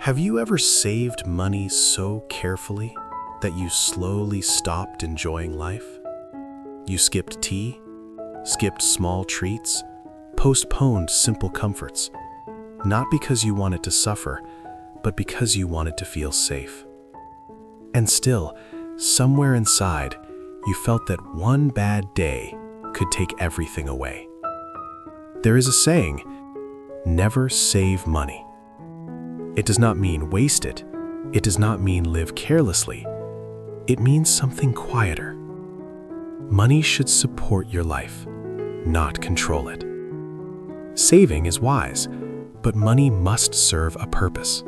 Have you ever saved money so carefully that you slowly stopped enjoying life? You skipped tea, skipped small treats, postponed simple comforts, not because you wanted to suffer, but because you wanted to feel safe. And still, somewhere inside, you felt that one bad day could take everything away. There is a saying, never save money. It does not mean waste it. It does not mean live carelessly. It means something quieter. Money should support your life, not control it. Saving is wise, but money must serve a purpose.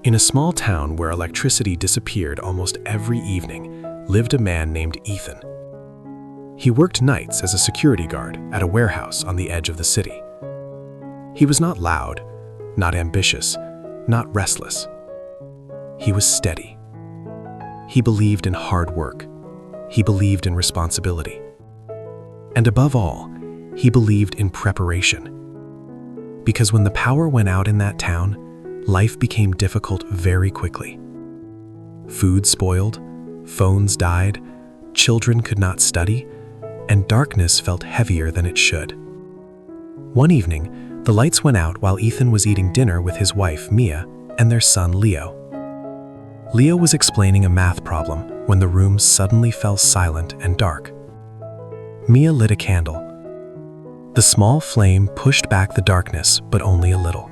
In a small town where electricity disappeared almost every evening, lived a man named Ethan. He worked nights as a security guard at a warehouse on the edge of the city. He was not loud, not ambitious, not restless. He was steady. He believed in hard work. He believed in responsibility. And above all, he believed in preparation. Because when the power went out in that town, life became difficult very quickly. Food spoiled, phones died, children could not study, and darkness felt heavier than it should. One evening, the lights went out while Ethan was eating dinner with his wife, Mia, and their son, Leo. Leo was explaining a math problem when the room suddenly fell silent and dark. Mia lit a candle. The small flame pushed back the darkness, but only a little.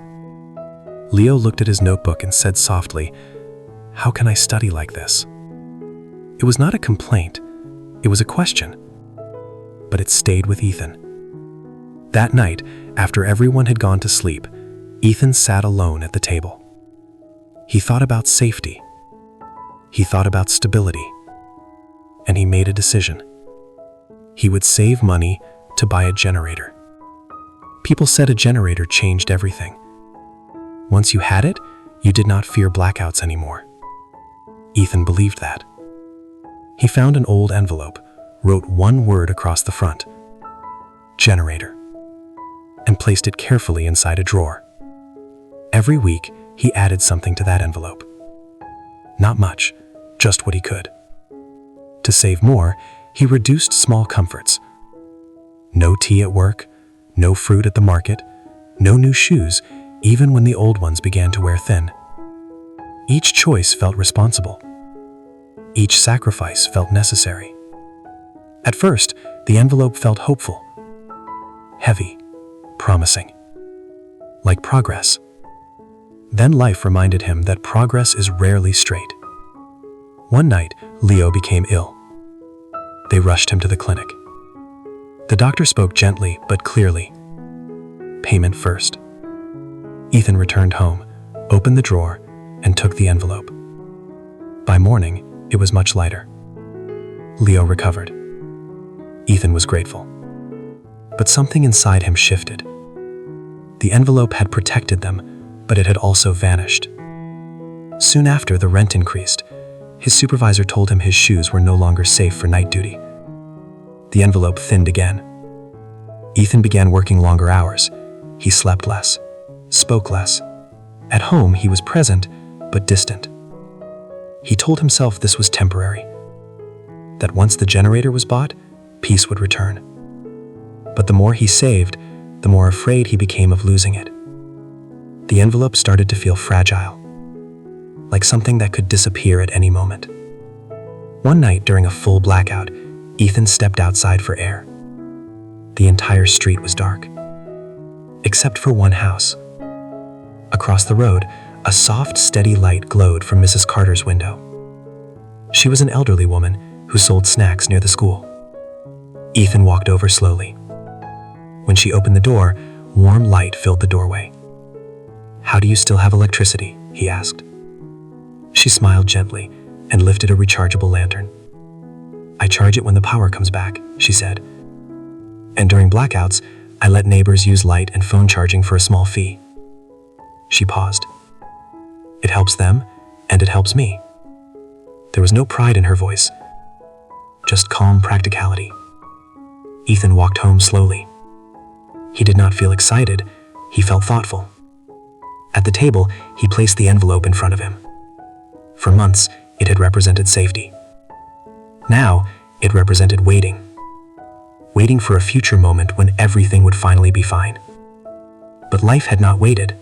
Leo looked at his notebook and said softly, "How can I study like this?" It was not a complaint, it was a question. But it stayed with Ethan. That night, after everyone had gone to sleep, Ethan sat alone at the table. He thought about safety. He thought about stability. And he made a decision. He would save money to buy a generator. People said a generator changed everything. Once you had it, you did not fear blackouts anymore. Ethan believed that. He found an old envelope, wrote one word across the front, generator, and placed it carefully inside a drawer. Every week, he added something to that envelope. Not much, just what he could. To save more, he reduced small comforts. No tea at work, no fruit at the market, no new shoes, even when the old ones began to wear thin. Each choice felt responsible. Each sacrifice felt necessary. At first, the envelope felt hopeful, heavy, promising, like progress. Then life reminded him that progress is rarely straight. One night, Leo became ill. They rushed him to the clinic. The doctor spoke gently but clearly. Payment first. Ethan returned home, opened the drawer, and took the envelope. By morning, it was much lighter. Leo recovered. Ethan was grateful. But something inside him shifted. The envelope had protected them, but it had also vanished. Soon after, the rent increased. His supervisor told him his shoes were no longer safe for night duty. The envelope thinned again. Ethan began working longer hours. He slept less, spoke less. At home, he was present, but distant. He told himself this was temporary, that once the generator was bought, peace would return. But the more he saved, the more afraid he became of losing it. The envelope started to feel fragile, like something that could disappear at any moment. One night during a full blackout, Ethan stepped outside for air. The entire street was dark, except for one house. Across the road, a soft, steady light glowed from Mrs. Carter's window. She was an elderly woman who sold snacks near the school. Ethan walked over slowly. When she opened the door, warm light filled the doorway. "How do you still have electricity?" he asked. She smiled gently and lifted a rechargeable lantern. "I charge it when the power comes back," she said. "And during blackouts, I let neighbors use light and phone charging for a small fee." She paused. "It helps them, and it helps me." There was no pride in her voice, just calm practicality. Ethan walked home slowly. He did not feel excited, he felt thoughtful. At the table, he placed the envelope in front of him. For months, it had represented safety. Now, it represented waiting. Waiting for a future moment when everything would finally be fine. But life had not waited.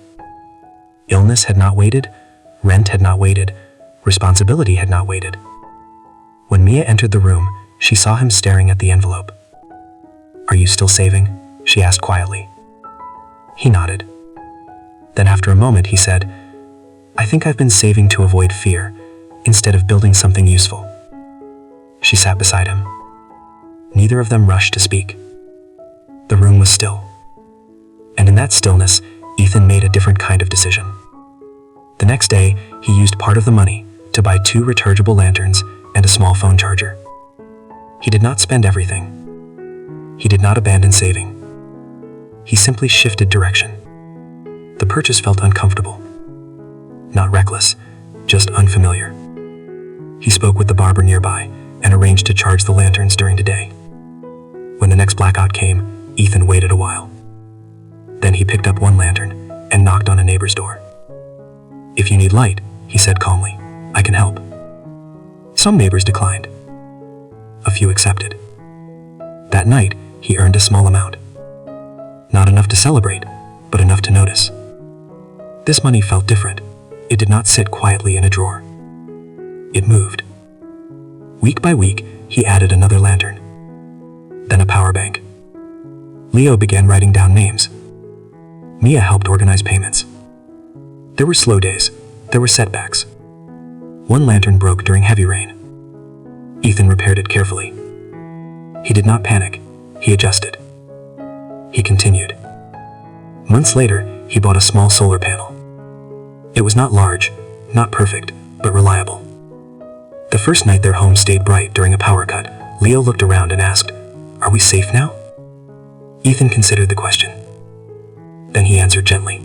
Illness had not waited. Rent had not waited. Responsibility had not waited. When Mia entered the room, she saw him staring at the envelope. "Are you still saving?" she asked quietly. He nodded. Then after a moment he said, "I think I've been saving to avoid fear, instead of building something useful." She sat beside him. Neither of them rushed to speak. The room was still. And in that stillness, Ethan made a different kind of decision. The next day, he used part of the money to buy 2 rechargeable lanterns and a small phone charger. He did not spend everything. He did not abandon saving. He simply shifted direction. The purchase felt uncomfortable. Not reckless, just unfamiliar. He spoke with the barber nearby and arranged to charge the lanterns during the day. When the next blackout came, Ethan waited a while. Then he picked up one lantern and knocked on a neighbor's door. "If you need light," he said calmly, "I can help." Some neighbors declined. A few accepted. That night, he earned a small amount. Not enough to celebrate, but enough to notice. This money felt different. It did not sit quietly in a drawer. It moved. Week by week, he added another lantern. Then a power bank. Leo began writing down names. Mia helped organize payments. There were slow days. There were setbacks. One lantern broke during heavy rain. Ethan repaired it carefully. He did not panic. He adjusted. He continued. Months later, he bought a small solar panel. It was not large, not perfect, but reliable. The first night their home stayed bright during a power cut, Leo looked around and asked, "Are we safe now?" Ethan considered the question. Then he answered gently,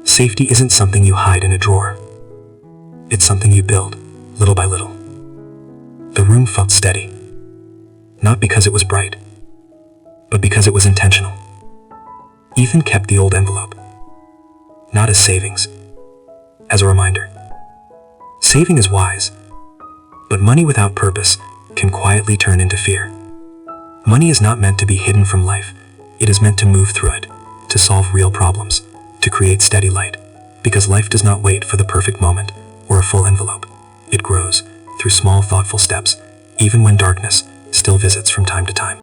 "Safety isn't something you hide in a drawer. It's something you build, little by little." The room felt steady. Not because it was bright, but because it was intentional. Ethan kept the old envelope. Not as savings, as a reminder. Saving is wise, but money without purpose can quietly turn into fear. Money is not meant to be hidden from life. It is meant to move through it, to solve real problems, to create steady light, because life does not wait for the perfect moment or a full envelope. It grows through small, thoughtful steps, even when darkness still visits from time to time.